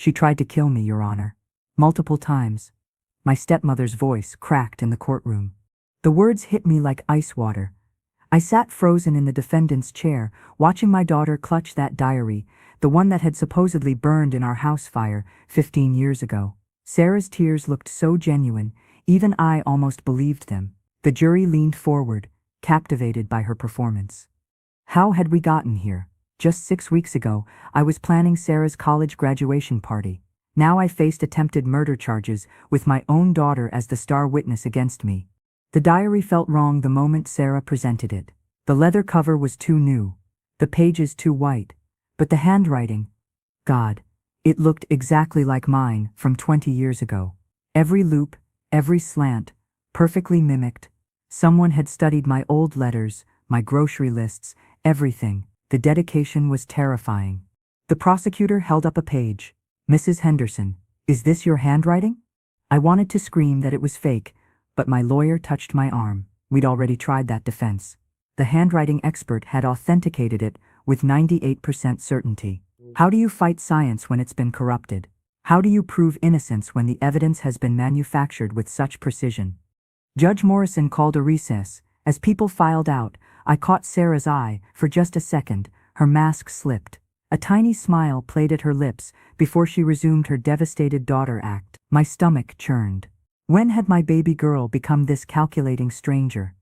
She tried to kill me, Your Honor. Multiple times. My stepmother's voice cracked in the courtroom. The words hit me like ice water. I sat frozen in the defendant's chair, watching my daughter clutch that diary, the one that had supposedly burned in our house fire 15 years ago. Sarah's tears looked so genuine, even I almost believed them. The jury leaned forward, captivated by her performance. How had we gotten here? Just 6 weeks ago, I was planning Sarah's college graduation party. Now I faced attempted murder charges, with my own daughter as the star witness against me. The diary felt wrong the moment Sarah presented it. The leather cover was too new, the pages too white, but the handwriting, God, it looked exactly like mine from 20 years ago. Every loop, every slant, perfectly mimicked. Someone had studied my old letters, my grocery lists, everything. The dedication was terrifying. The prosecutor held up a page. Mrs. Henderson, is this your handwriting? I wanted to scream that it was fake, but my lawyer touched my arm. We'd already tried that defense. The handwriting expert had authenticated it with 98% certainty. How do you fight science when it's been corrupted? How do you prove innocence when the evidence has been manufactured with such precision? Judge Morrison called a recess. As people filed out, I caught Sarah's eye. For just a second, her mask slipped. A tiny smile played at her lips before she resumed her devastated daughter act. My stomach churned. When had my baby girl become this calculating stranger?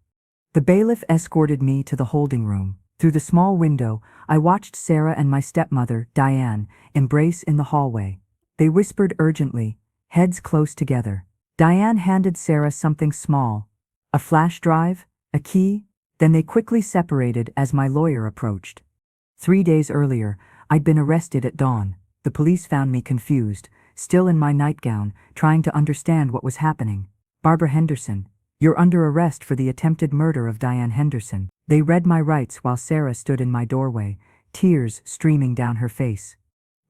The bailiff escorted me to the holding room. Through the small window, I watched Sarah and my stepmother, Diane, embrace in the hallway. They whispered urgently, heads close together. Diane handed Sarah something small. A flash drive? A key? Then they quickly separated as my lawyer approached. 3 days earlier, I'd been arrested at dawn. The police found me confused, still in my nightgown, trying to understand what was happening. Barbara Henderson, you're under arrest for the attempted murder of Diane Henderson. They read my rights while Sarah stood in my doorway, tears streaming down her face.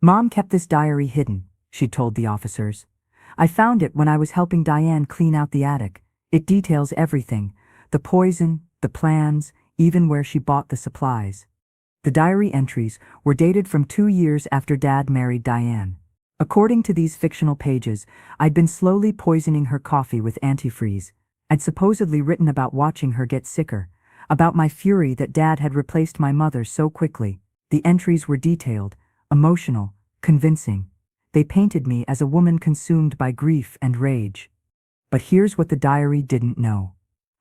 Mom kept this diary hidden, she told the officers. I found it when I was helping Diane clean out the attic. It details everything, the poison, the plans, even where she bought the supplies. The diary entries were dated from 2 years after Dad married Diane. According to these fictional pages, I'd been slowly poisoning her coffee with antifreeze. I'd supposedly written about watching her get sicker, about my fury that Dad had replaced my mother so quickly. The entries were detailed, emotional, convincing. They painted me as a woman consumed by grief and rage. But here's what the diary didn't know.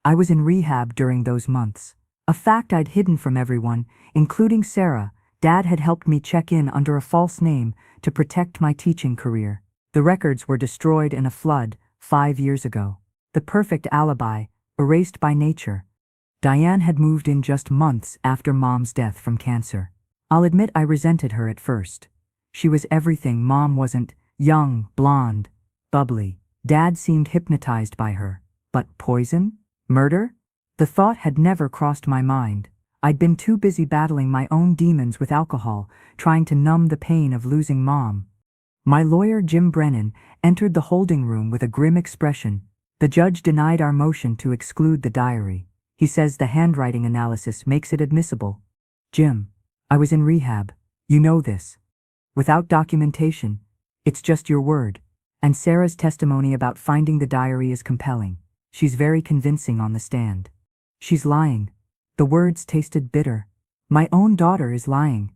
I was in rehab during those months. A fact I'd hidden from everyone, including Sarah. Dad had helped me check in under a false name to protect my teaching career. The records were destroyed in a flood 5 years ago. The perfect alibi, erased by nature. Diane had moved in just months after Mom's death from cancer. I'll admit I resented her at first. She was everything Mom wasn't: young, blonde, bubbly. Dad seemed hypnotized by her. But poison? Murder? The thought had never crossed my mind. I'd been too busy battling my own demons with alcohol, trying to numb the pain of losing Mom. My lawyer, Jim Brennan, entered the holding room with a grim expression. The judge denied our motion to exclude the diary. He says the handwriting analysis makes it admissible. Jim, I was in rehab. You know this. Without documentation, it's just your word. And Sarah's testimony about finding the diary is compelling. She's very convincing on the stand. She's lying. The words tasted bitter. My own daughter is lying.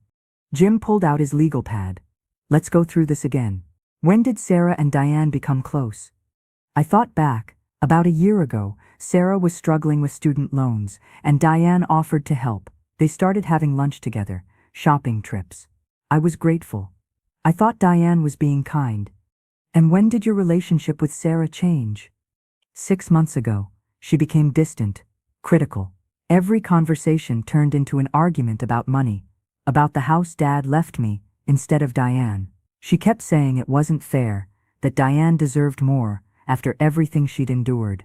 Jim pulled out his legal pad. Let's go through this again. When did Sarah and Diane become close? I thought back. About a year ago, Sarah was struggling with student loans, and Diane offered to help. They started having lunch together, shopping trips. I was grateful. I thought Diane was being kind. And when did your relationship with Sarah change? 6 months ago, she became distant, critical. Every conversation turned into an argument about money, about the house Dad left me instead of Diane. She kept saying it wasn't fair, that Diane deserved more after everything she'd endured.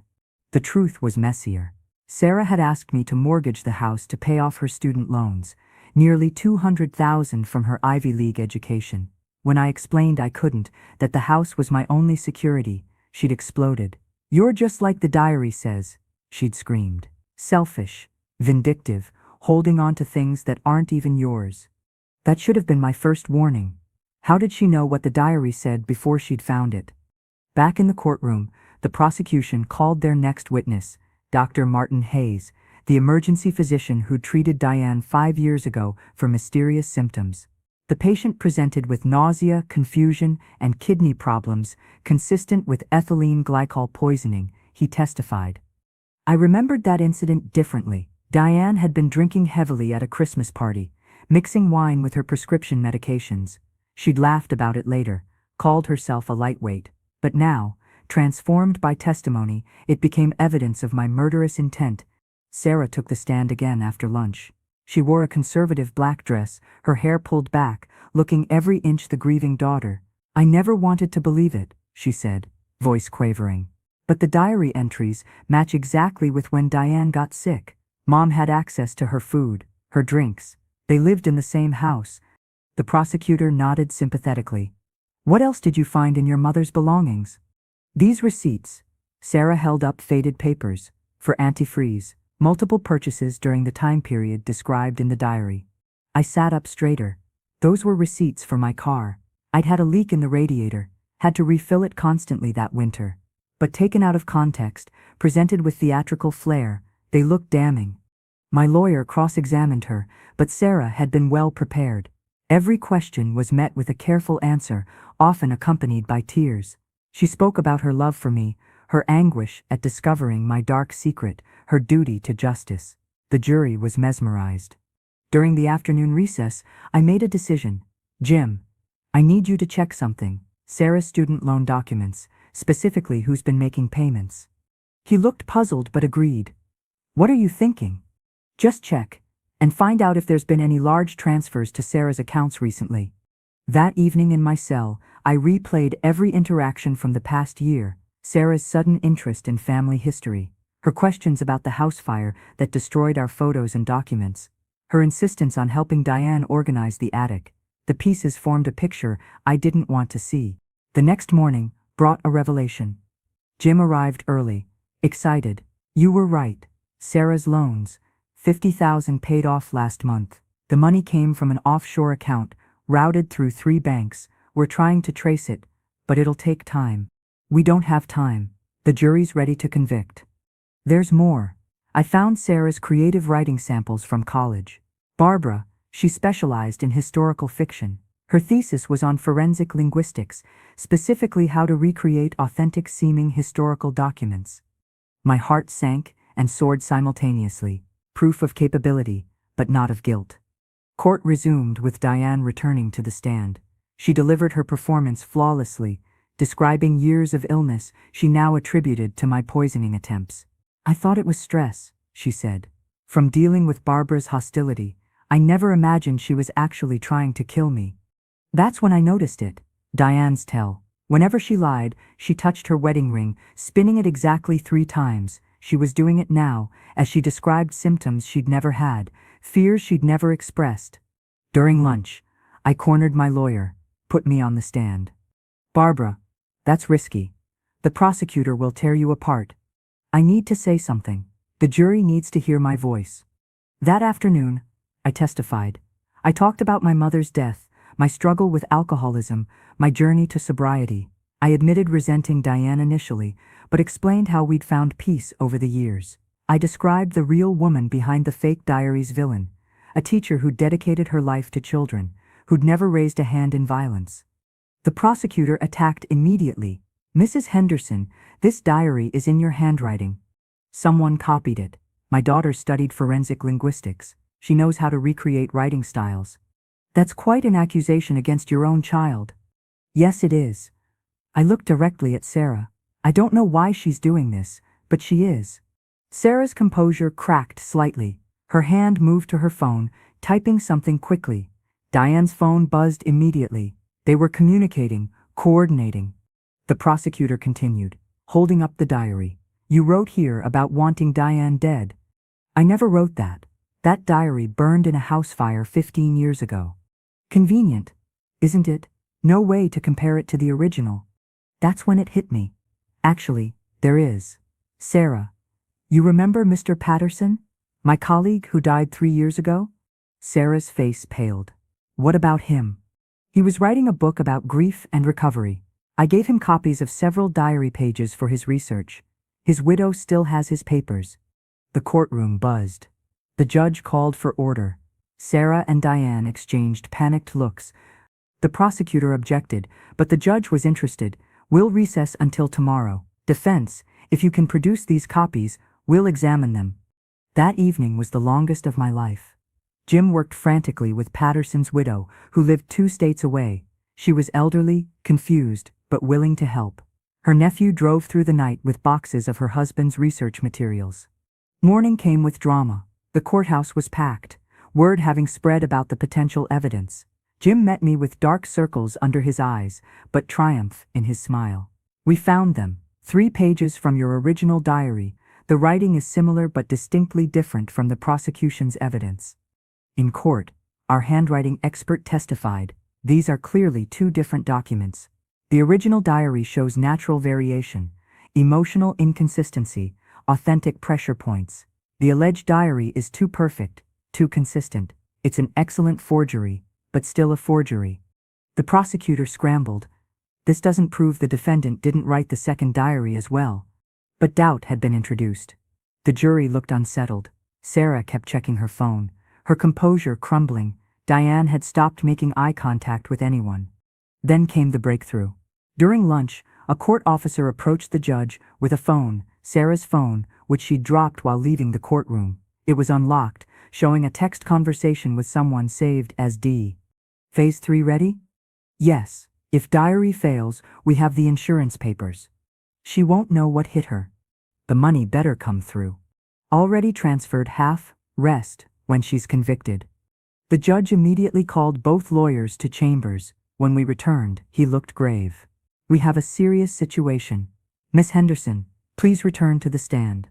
The truth was messier. Sarah had asked me to mortgage the house to pay off her student loans, nearly $200,000 from her Ivy League education. When I explained I couldn't, that the house was my only security, she'd exploded. "You're just like the diary says," she'd screamed. Selfish, vindictive, holding on to things that aren't even yours. That should have been my first warning. How did she know what the diary said before she'd found it? Back in the courtroom, the prosecution called their next witness, Dr. Martin Hayes, the emergency physician who treated Diane 5 years ago for mysterious symptoms. The patient presented with nausea, confusion, and kidney problems consistent with ethylene glycol poisoning, he testified. I remembered that incident differently. Diane had been drinking heavily at a Christmas party, mixing wine with her prescription medications. She'd laughed about it later, called herself a lightweight. But now, transformed by testimony, it became evidence of my murderous intent. Sarah took the stand again after lunch. She wore a conservative black dress, her hair pulled back, looking every inch the grieving daughter. I never wanted to believe it, she said, voice quavering. But the diary entries match exactly with when Diane got sick. Mom had access to her food, her drinks. They lived in the same house. The prosecutor nodded sympathetically. What else did you find in your mother's belongings? These receipts. Sarah held up faded papers for antifreeze, multiple purchases during the time period described in the diary. I sat up straighter. Those were receipts for my car. I'd had a leak in the radiator, had to refill it constantly that winter. But taken out of context, presented with theatrical flair, they looked damning. My lawyer cross-examined her, but Sarah had been well prepared. Every question was met with a careful answer, often accompanied by tears. She spoke about her love for me, her anguish at discovering my dark secret, her duty to justice. The jury was mesmerized. During the afternoon recess, I made a decision. Jim, I need you to check something. Sarah's student loan documents, specifically who's been making payments. He looked puzzled but agreed. What are you thinking? Just check, and find out if there's been any large transfers to Sarah's accounts recently. That evening in my cell, I replayed every interaction from the past year, Sarah's sudden interest in family history, her questions about the house fire that destroyed our photos and documents, her insistence on helping Diane organize the attic. The pieces formed a picture I didn't want to see. The next morning brought a revelation. Jim arrived early, excited. You were right. Sarah's loans, $50,000 paid off last month. The money came from an offshore account, routed through 3 banks. We're trying to trace it, but it'll take time. We don't have time. The jury's ready to convict. There's more. I found Sarah's creative writing samples from college. Barbara, she specialized in historical fiction. Her thesis was on forensic linguistics, specifically how to recreate authentic-seeming historical documents. My heart sank and soared simultaneously, proof of capability, but not of guilt. Court resumed with Diane returning to the stand. She delivered her performance flawlessly, describing years of illness she now attributed to my poisoning attempts. I thought it was stress, she said. From dealing with Barbara's hostility, I never imagined she was actually trying to kill me. That's when I noticed it. Diane's tell. Whenever she lied, she touched her wedding ring, spinning it exactly 3 times. She was doing it now, as she described symptoms she'd never had, fears she'd never expressed. During lunch, I cornered my lawyer, put me on the stand. Barbara, that's risky. The prosecutor will tear you apart. I need to say something. The jury needs to hear my voice. That afternoon, I testified. I talked about my mother's death, my struggle with alcoholism, my journey to sobriety. I admitted resenting Diane initially, but explained how we'd found peace over the years. I described the real woman behind the fake diary's villain, a teacher who dedicated her life to children, who'd never raised a hand in violence. The prosecutor attacked immediately. Mrs. Henderson, this diary is in your handwriting. Someone copied it. My daughter studied forensic linguistics. She knows how to recreate writing styles. That's quite an accusation against your own child. Yes, it is. I looked directly at Sarah. I don't know why she's doing this, but she is. Sarah's composure cracked slightly. Her hand moved to her phone, typing something quickly. Diane's phone buzzed immediately. They were communicating, coordinating. The prosecutor continued, holding up the diary. You wrote here about wanting Diane dead. I never wrote that. That diary burned in a house fire 15 years ago. Convenient, isn't it? No way to compare it to the original. That's when it hit me. Actually, there is. Sarah, you remember Mr. Patterson? My colleague who died 3 years ago? Sarah's face paled. What about him? He was writing a book about grief and recovery. I gave him copies of several diary pages for his research. His widow still has his papers. The courtroom buzzed. The judge called for order. Sarah and Diane exchanged panicked looks. The prosecutor objected, but the judge was interested. We'll recess until tomorrow. Defense, if you can produce these copies, we'll examine them. That evening was the longest of my life. Jim worked frantically with Patterson's widow, who lived 2 states away. She was elderly, confused, but willing to help. Her nephew drove through the night with boxes of her husband's research materials. Morning came with drama. The courthouse was packed, word having spread about the potential evidence. Jim met me with dark circles under his eyes, but triumph in his smile. We found them. 3 pages from your original diary. The writing is similar but distinctly different from the prosecution's evidence. In court, our handwriting expert testified, these are clearly 2 different documents. The original diary shows natural variation, emotional inconsistency, authentic pressure points. The alleged diary is too perfect, too consistent. It's an excellent forgery, but still a forgery. The prosecutor scrambled. This doesn't prove the defendant didn't write the second diary as well. But doubt had been introduced. The jury looked unsettled. Sarah kept checking her phone, her composure crumbling. Diane had stopped making eye contact with anyone. Then came the breakthrough. During lunch, a court officer approached the judge with a phone, Sarah's phone, which she dropped while leaving the courtroom. It was unlocked, showing a text conversation with someone saved as D. Phase 3 ready? Yes. If diary fails, we have the insurance papers. She won't know what hit her. The money better come through. Already transferred half, rest, when she's convicted. The judge immediately called both lawyers to chambers. When we returned, he looked grave. We have a serious situation. Miss Henderson, please return to the stand.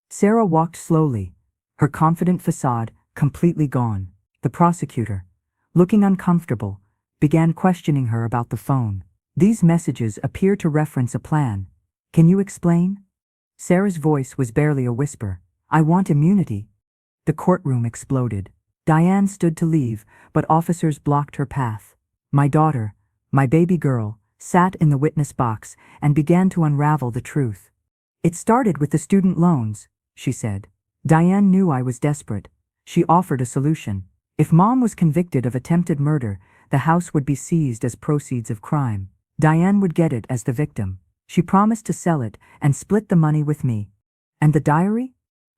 Sarah walked slowly, her confident facade completely gone. The prosecutor, looking uncomfortable, began questioning her about the phone. These messages appear to reference a plan. Can you explain? Sarah's voice was barely a whisper. I want immunity. The courtroom exploded. Diane stood to leave, but officers blocked her path. My daughter, my baby girl, sat in the witness box and began to unravel the truth. It started with the student loans, she said. Diane knew I was desperate. She offered a solution. If Mom was convicted of attempted murder, the house would be seized as proceeds of crime. Diane would get it as the victim. She promised to sell it and split the money with me. And the diary?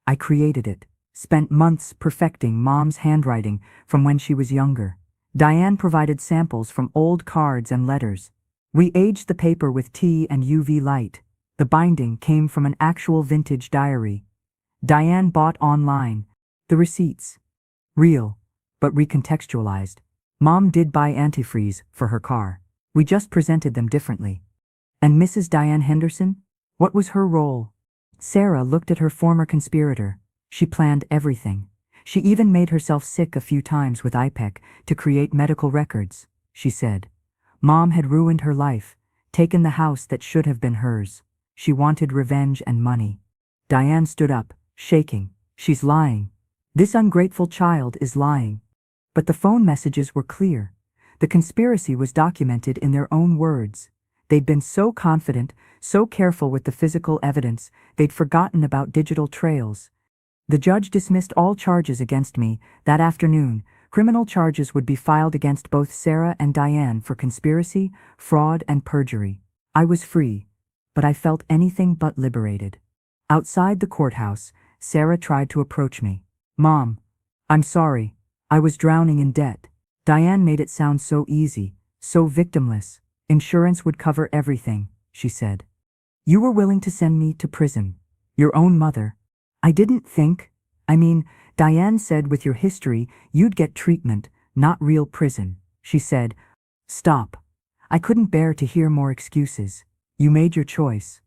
I created it. Spent months perfecting Mom's handwriting from when she was younger. Diane provided samples from old cards and letters. We aged the paper with tea and UV light. The binding came from an actual vintage diary. Diane bought online. The receipts. Real, but recontextualized. Mom did buy antifreeze for her car. We just presented them differently. And Mrs. Diane Henderson? What was her role? Sarah looked at her former conspirator. She planned everything. She even made herself sick a few times with IPEC to create medical records, she said. Mom had ruined her life, taken the house that should have been hers. She wanted revenge and money. Diane stood up, shaking. She's lying. This ungrateful child is lying. But the phone messages were clear. The conspiracy was documented in their own words. They'd been so confident, so careful with the physical evidence, they'd forgotten about digital trails. The judge dismissed all charges against me. That afternoon, criminal charges would be filed against both Sarah and Diane for conspiracy, fraud, and perjury. I was free, but I felt anything but liberated. Outside the courthouse, Sarah tried to approach me. Mom, I'm sorry. I was drowning in debt. Diane made it sound so easy, so victimless. Insurance would cover everything, she said. You were willing to send me to prison. Your own mother. I didn't think. Diane said with your history, you'd get treatment, not real prison. She said, stop. I couldn't bear to hear more excuses. You made your choice.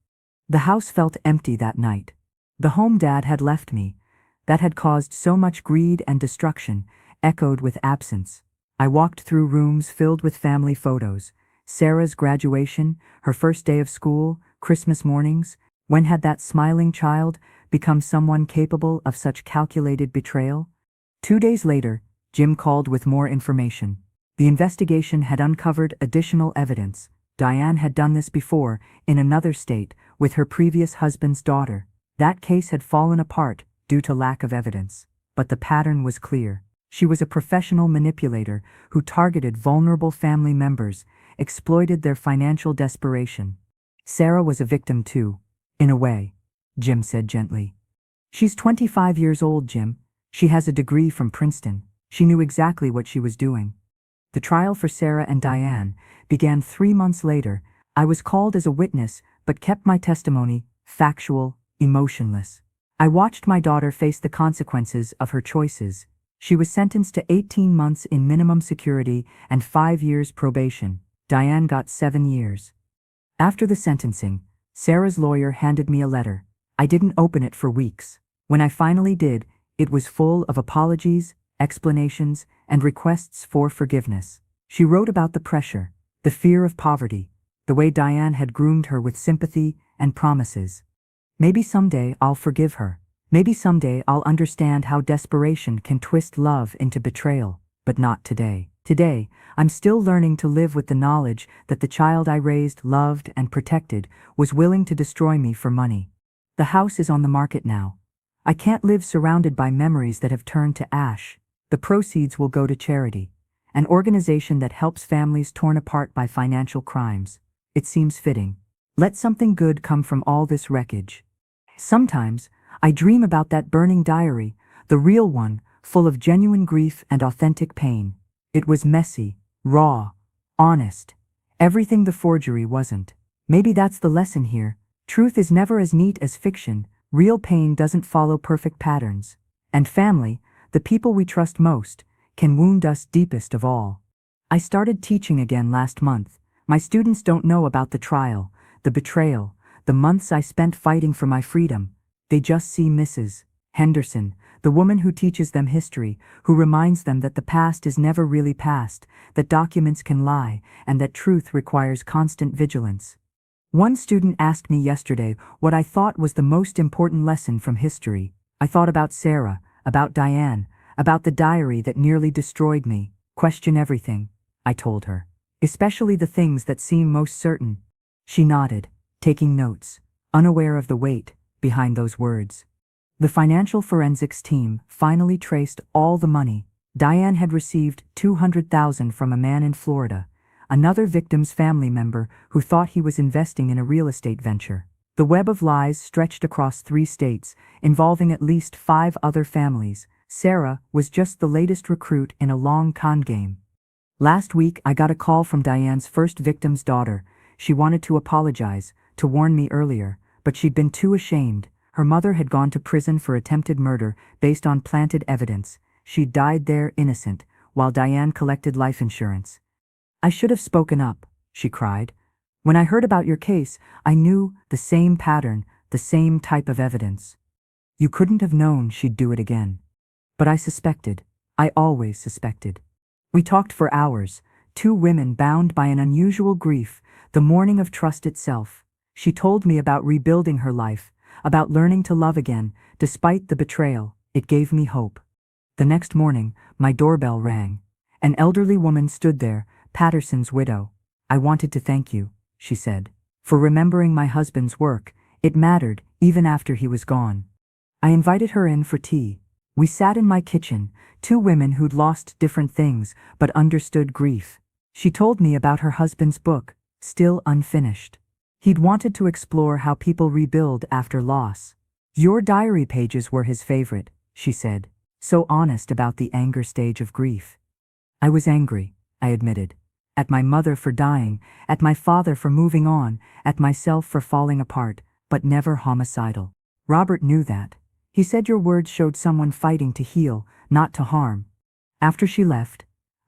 The house felt empty that night. The home Dad had left me, that had caused so much greed and destruction, echoed with absence. I walked through rooms filled with family photos. Sarah's graduation, her first day of school, Christmas mornings. When had that smiling child become someone capable of such calculated betrayal? 2 days later, Jim called with more information. The investigation had uncovered additional evidence. Diane had done this before, in another state, with her previous husband's daughter. That case had fallen apart due to lack of evidence. But the pattern was clear. She was a professional manipulator who targeted vulnerable family members, exploited their financial desperation. Sarah was a victim too, in a way, Jim said gently. She's 25 years old, Jim. She has a degree from Princeton. She knew exactly what she was doing. The trial for Sarah and Diane began 3 months later. I was called as a witness, but kept my testimony factual, emotionless. I watched my daughter face the consequences of her choices. She was sentenced to 18 months in minimum security and 5 years probation. Diane got 7 years. After the sentencing, Sarah's lawyer handed me a letter. I didn't open it for weeks. When I finally did, it was full of apologies, explanations, and requests for forgiveness. She wrote about the pressure, the fear of poverty, the way Diane had groomed her with sympathy and promises. Maybe someday I'll forgive her. Maybe someday I'll understand how desperation can twist love into betrayal, but not today. Today, I'm still learning to live with the knowledge that the child I raised, loved, and protected was willing to destroy me for money. The house is on the market now. I can't live surrounded by memories that have turned to ash. The proceeds will go to charity, an organization that helps families torn apart by financial crimes. It seems fitting. Let something good come from all this wreckage. Sometimes, I dream about that burning diary, the real one, full of genuine grief and authentic pain. It was messy, raw, honest. Everything the forgery wasn't. Maybe that's the lesson here. Truth is never as neat as fiction. Real pain doesn't follow perfect patterns. And family, the people we trust most, can wound us deepest of all. I started teaching again last month. My students don't know about the trial, the betrayal, the months I spent fighting for my freedom. They just see Mrs. Henderson, the woman who teaches them history, who reminds them that the past is never really past, that documents can lie, and that truth requires constant vigilance. One student asked me yesterday what I thought was the most important lesson from history. I thought about Sarah, about Diane, about the diary that nearly destroyed me. Question everything, I told her, especially the things that seem most certain. She nodded, taking notes, unaware of the weight behind those words. The financial forensics team finally traced all the money. Diane had received $200,000 from a man in Florida, another victim's family member who thought he was investing in a real estate venture. The web of lies stretched across 3 states, involving at least 5 other families. Sarah was just the latest recruit in a long con game. Last week, I got a call from Diane's first victim's daughter. She wanted to apologize, to warn me earlier, but she'd been too ashamed. Her mother had gone to prison for attempted murder based on planted evidence. She'd died there innocent, while Diane collected life insurance. I should have spoken up, she cried. When I heard about your case, I knew the same pattern, the same type of evidence. You couldn't have known she'd do it again. But I suspected. I always suspected. We talked for hours, 2 women bound by an unusual grief, the mourning of trust itself. She told me about rebuilding her life, about learning to love again, despite the betrayal. It gave me hope. The next morning, my doorbell rang. An elderly woman stood there, Patterson's widow. I wanted to thank you, she said, for remembering my husband's work. It mattered, even after he was gone. I invited her in for tea. We sat in my kitchen, 2 women who'd lost different things, but understood grief. She told me about her husband's book, still unfinished. He'd wanted to explore how people rebuild after loss. Your diary pages were his favorite, she said, so honest about the anger stage of grief. I was angry, I admitted. At my mother for dying, at my father for moving on, at myself for falling apart, but never homicidal. Robert knew that. He said your words showed someone fighting to heal, not to harm. After she left,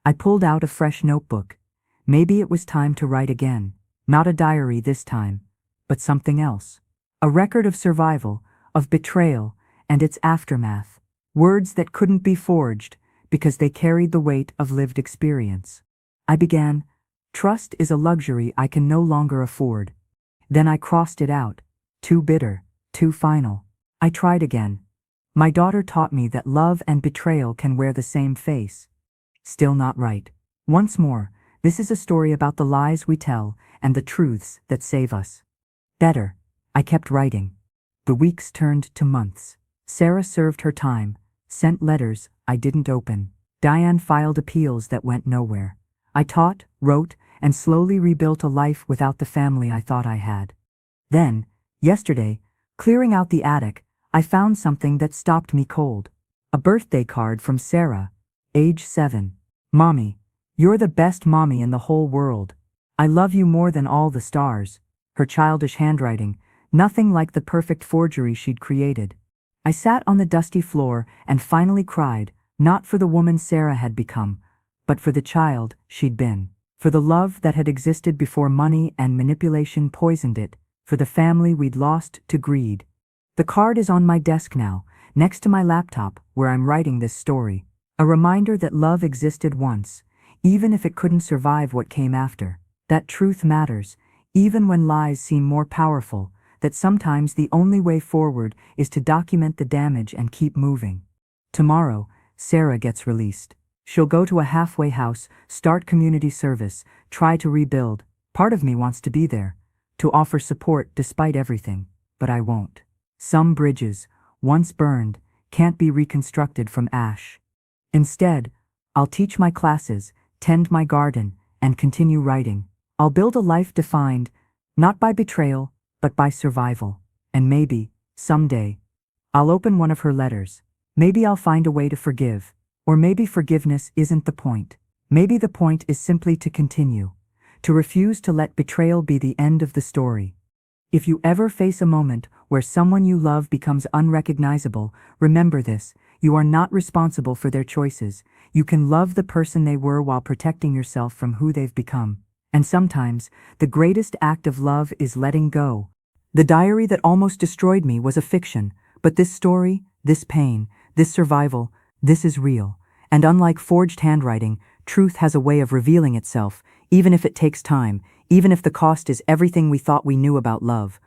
I pulled out a fresh notebook. Maybe it was time to write again. Not a diary this time, but something else. A record of survival, of betrayal, and its aftermath. Words that couldn't be forged because they carried the weight of lived experience. I began, trust is a luxury I can no longer afford. Then I crossed it out. Too bitter, too final. I tried again. My daughter taught me that love and betrayal can wear the same face. Still not right. Once more, this is a story about the lies we tell and the truths that save us. Better, I kept writing. The weeks turned to months. Sarah served her time, sent letters I didn't open. Diane filed appeals that went nowhere. I taught, wrote, and slowly rebuilt a life without the family I thought I had. Then, yesterday, clearing out the attic, I found something that stopped me cold. A birthday card from Sarah, age 7. Mommy, you're the best mommy in the whole world. I love you more than all the stars. Her childish handwriting, nothing like the perfect forgery she'd created. I sat on the dusty floor and finally cried, not for the woman Sarah had become, but for the child she'd been, for the love that had existed before money and manipulation poisoned it, for the family we'd lost to greed. The card is on my desk now, next to my laptop where I'm writing this story, a reminder that love existed once, even if it couldn't survive what came after, that truth matters, even when lies seem more powerful, that sometimes the only way forward is to document the damage and keep moving. Tomorrow, Sarah gets released. She'll go to a halfway house, start community service, try to rebuild. Part of me wants to be there, to offer support despite everything, but I won't. Some bridges, once burned, can't be reconstructed from ash. Instead, I'll teach my classes, tend my garden, and continue writing. I'll build a life defined, not by betrayal, but by survival. And maybe, someday, I'll open one of her letters. Maybe I'll find a way to forgive. Or maybe forgiveness isn't the point. Maybe the point is simply to continue, to refuse to let betrayal be the end of the story. If you ever face a moment where someone you love becomes unrecognizable, remember this: you are not responsible for their choices. You can love the person they were while protecting yourself from who they've become. And sometimes, the greatest act of love is letting go. The diary that almost destroyed me was a fiction, but this story, this pain, this survival, this is real. And unlike forged handwriting, truth has a way of revealing itself, even if it takes time, even if the cost is everything we thought we knew about love.